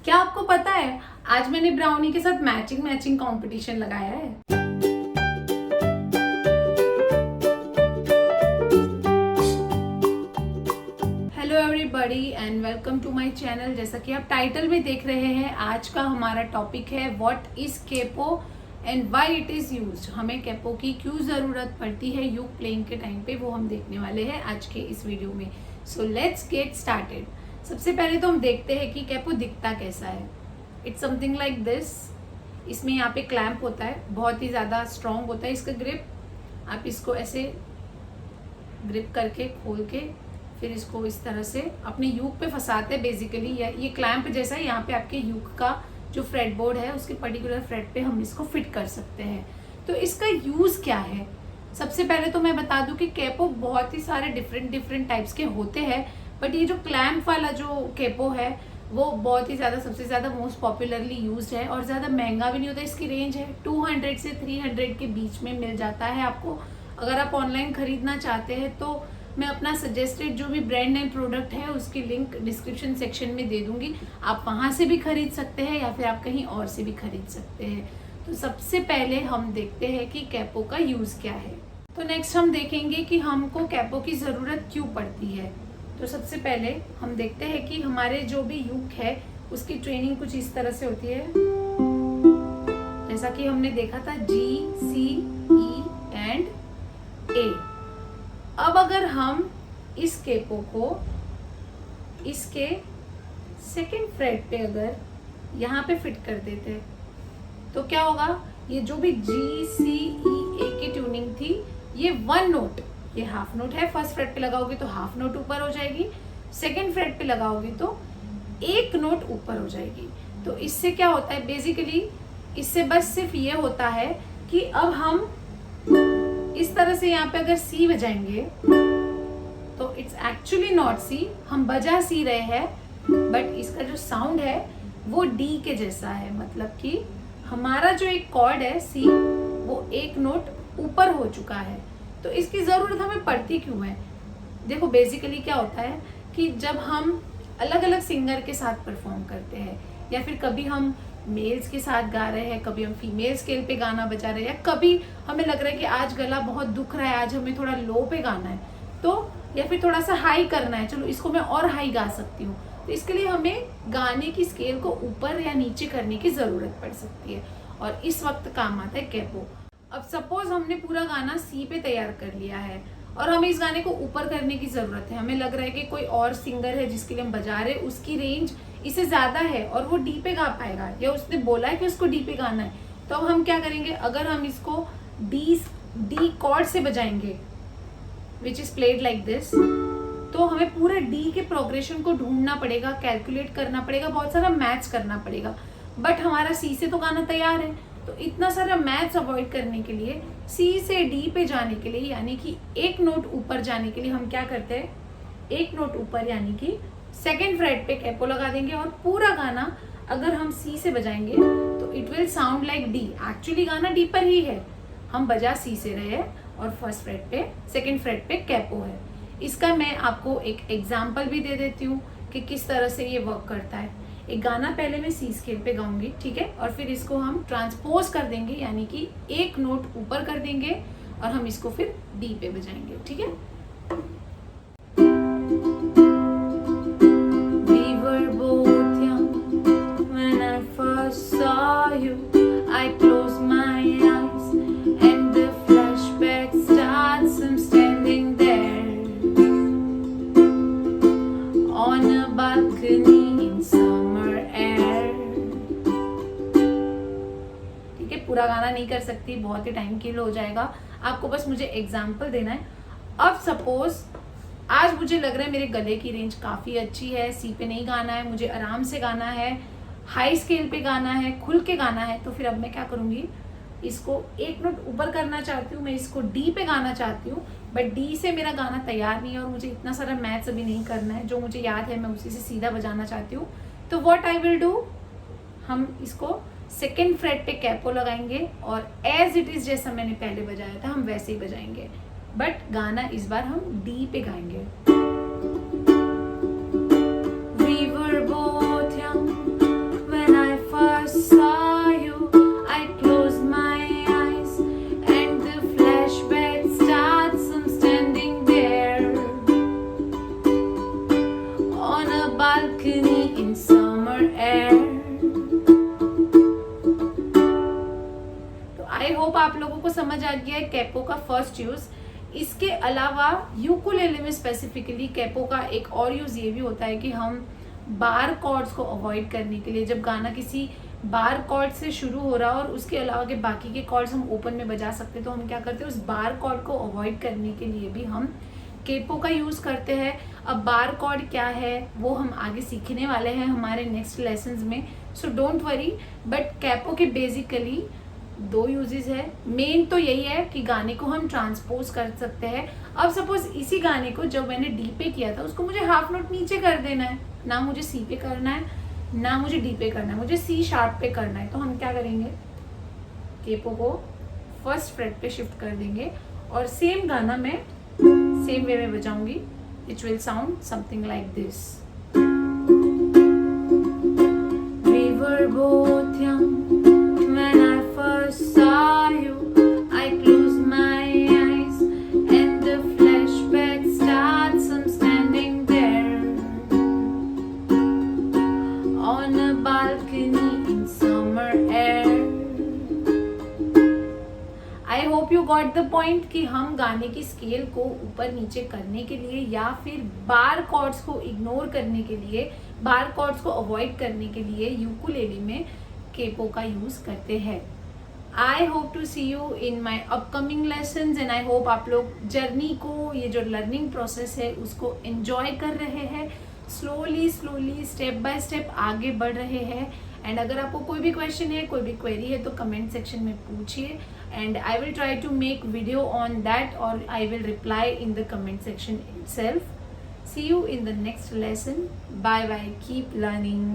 क्या आपको पता है आज मैंने ब्राउनी के साथ मैचिंग कंपटीशन लगाया है। Hello everybody and welcome to my channel. जैसा कि आप टाइटल में देख रहे हैं, आज का हमारा टॉपिक है what is capo and why it is used. हमें कैपो की क्यों जरूरत पड़ती है यूक प्लेइंग के टाइम पे, वो हम देखने वाले हैं आज के इस वीडियो में। So let's get started. सबसे पहले तो हम देखते हैं कि कैपो दिखता कैसा है। It's something like this. इसमें यहाँ पे क्लैंप होता है, बहुत ही ज़्यादा स्ट्रॉन्ग होता है इसका ग्रिप। आप इसको ऐसे ग्रिप करके खोल के फिर इसको इस तरह से अपने यूक पे फंसाते हैं बेसिकली। ये क्लैंप जैसा है, यहाँ पे आपके यूक का जो फ्रेट बोर्ड है उसके पर्टिकुलर फ्रेट पे हम इसको फिट कर सकते हैं। तो इसका यूज़ क्या है, सबसे पहले तो मैं बता दूं कि कैपो बहुत ही सारे डिफरेंट टाइप्स के होते हैं, बट ये जो क्लैंप वाला जो कैपो है वो बहुत ही ज़्यादा सबसे ज़्यादा मोस्ट पॉपुलरली यूज्ड है और ज़्यादा महंगा भी नहीं होता। इसकी रेंज है 200 से 300 के बीच में मिल जाता है आपको। अगर आप ऑनलाइन खरीदना चाहते हैं तो मैं अपना सजेस्टेड जो भी ब्रांड एंड प्रोडक्ट है उसकी लिंक डिस्क्रिप्शन सेक्शन में दे दूंगी। आप वहाँ से भी खरीद सकते हैं या फिर आप कहीं और से भी खरीद सकते हैं। तो सबसे पहले हम देखते हैं कि कैपो का यूज़ क्या है। तो नेक्स्ट हम देखेंगे कि हमको कैपो की ज़रूरत क्यों पड़ती है। तो सबसे पहले हम देखते हैं कि हमारे जो भी यूक है उसकी ट्रेनिंग कुछ इस तरह से होती है, जैसा कि हमने देखा था G, C, E and A। अब अगर हम इस कैपो को इसके सेकेंड फ्रेट पे अगर यहाँ पे फिट कर देते तो क्या होगा, ये जो भी G, C, E, A की ट्यूनिंग थी ये वन नोट, ये हाफ नोट है, फर्स्ट फ्रेट पे लगाओगे तो हाफ नोट ऊपर हो जाएगी, सेकेंड फ्रेट पे लगाओगे तो एक नोट ऊपर हो जाएगी। तो इससे क्या होता है बेसिकली, इससे बस सिर्फ ये होता है कि अब हम इस तरह से यहाँ पे अगर सी बजाएंगे तो इट्स एक्चुअली नॉट सी, हम बजा सी रहे हैं बट इसका जो साउंड है वो डी के जैसा है। मतलब कि हमारा जो एक कॉर्ड है सी वो एक नोट ऊपर हो चुका है। तो इसकी जरूरत हमें पड़ती क्यों है, देखो बेसिकली क्या होता है कि जब हम अलग अलग सिंगर के साथ परफॉर्म करते हैं या फिर कभी हम मेल्स के साथ गा रहे हैं, कभी हम फीमेल स्केल पे गाना बजा रहे हैं, कभी हमें लग रहा है कि आज गला बहुत दुख रहा है, आज हमें थोड़ा लो पे गाना है तो, या फिर थोड़ा सा हाई करना है, चलो इसको मैं और हाई गा सकती हूँ। तो इसके लिए हमें गाने की स्केल को ऊपर या नीचे करने की जरूरत पड़ सकती है और इस वक्त काम आता है कैपो। अब सपोज हमने पूरा गाना सी पे तैयार कर लिया है और हमें इस गाने को ऊपर करने की जरूरत है। हमें लग रहा है कि कोई और सिंगर है जिसके लिए हम बजा रहे हैं उसकी रेंज इससे ज्यादा है और वो डी पे गा पाएगा या उसने बोला है कि उसको डी पे गाना है, तो अब हम क्या करेंगे, अगर हम इसको डी कॉर्ड से बजाएंगे which is played like this, तो हमें पूरे डी के प्रोग्रेशन को ढूंढना पड़ेगा, कैलकुलेट करना पड़ेगा, बहुत सारा मैथ्स करना पड़ेगा। बट हमारा सी से तो गाना तैयार है, तो इतना सारा मैथ्स अवॉइड करने के लिए, सी से डी पे जाने के लिए यानी कि एक नोट ऊपर जाने के लिए हम क्या करते हैं, एक नोट ऊपर यानी कि सेकेंड फ्रेट पे कैपो लगा देंगे और पूरा गाना अगर हम सी से बजाएंगे तो it will sound like D. Actually गाना डी पर ही है, हम बजा सी से रहे हैं और फर्स्ट फ्रेट पे सेकेंड फ्रेट पे कैपो है। इसका मैं आपको एक एग्जाम्पल भी दे देती हूँ कि किस तरह से ये वर्क करता है। एक गाना पहले मैं सी स्केल पे गाऊंगी, ठीक है, और फिर इसको हम ट्रांसपोज कर देंगे यानी कि एक नोट ऊपर कर देंगे और हम इसको फिर डी पे बजाएंगे, ठीक है। We were both young when I first saw you. I closed my eyes and the flashback starts. I'm standing there on a balcony in summer air. ठीक है, पूरा गाना नहीं कर सकती, बहुत ही टाइम किल हो जाएगा, आपको बस मुझे एग्जाम्पल देना है। अब सपोज आज मुझे लग रहा है मेरे गले की रेंज काफी अच्छी है, सी पे नहीं गाना है, मुझे आराम से गाना है, हाई स्केल पे गाना है, खुल के गाना है, तो फिर अब मैं क्या करूंगी, इसको एक नोट ऊपर करना चाहती हूँ, मैं इसको डी पे गाना चाहती हूँ बट डी से मेरा गाना तैयार नहीं है और मुझे इतना सारा मैथ्स अभी नहीं करना है, जो मुझे याद है मैं उसी से सीधा बजाना चाहती हूँ। तो व्हाट आई विल डू, हम इसको सेकेंड फ्रेट पे कैपो लगाएंगे और एज इट इज जैसा मैंने पहले बजाया था हम वैसे ही बजाएंगे, बट गाना इस बार हम डी पे गाएंगे। We were both young समझ आ गया है कैपो का फर्स्ट यूज। इसके अलावा यूकुलेले में स्पेसिफिकली कैपो का एक और यूज ये भी होता है कि हम बार कॉर्ड्स को अवॉइड करने के लिए, जब गाना किसी बार कॉर्ड से शुरू हो रहा और उसके अलावा के बाकी के कॉर्ड्स हम ओपन में बजा सकते हैं, तो हम क्या करते हैं उस बार कॉर्ड को अवॉइड करने के लिए भी हम कैपो का यूज करते हैं। अब बार कॉर्ड क्या है वो हम आगे सीखने वाले हैं हमारे नेक्स्ट लेसन्स में, so don't worry. But capo के बेसिकली 2 यूजेस है। मेन तो यही है कि गाने को हम ट्रांसपोज कर सकते हैं। अब सपोज इसी गाने को जब मैंने डी पे किया था उसको मुझे हाफ नोट नीचे कर देना है, ना मुझे सी पे करना है ना मुझे डी पे करना है, मुझे सी शार्प पे करना है। तो हम क्या करेंगे, कैपो को फर्स्ट फ्रेट पे शिफ्ट कर देंगे और सेम गाना मैं सेम वे में बजाऊंगी। It will sound something like this. We were both young when I first saw you. I closed my eyes and the flashback starts. I'm standing there on a balcony in summer air. I hope you got the point कि हम गाने की scale को ऊपर नीचे करने के लिए या फिर बार कॉर्ड्स को इग्नोर करने के लिए, बार कॉर्ड्स को अवॉइड करने के लिए यूकुलेले में कैपो का यूज करते हैं। I hope to see you in my upcoming lessons and I hope आप लोग जर्नी को, ये जो लर्निंग प्रोसेस है उसको एंजॉय कर रहे हैं, स्लोली स्टेप बाय स्टेप आगे बढ़ रहे हैं। एंड अगर आपको कोई भी क्वेश्चन है, कोई भी क्वेरी है तो कमेंट सेक्शन में पूछिए and I will try to make video on that or I will reply in the comment section itself. See you in the next lesson. Bye bye. Keep learning.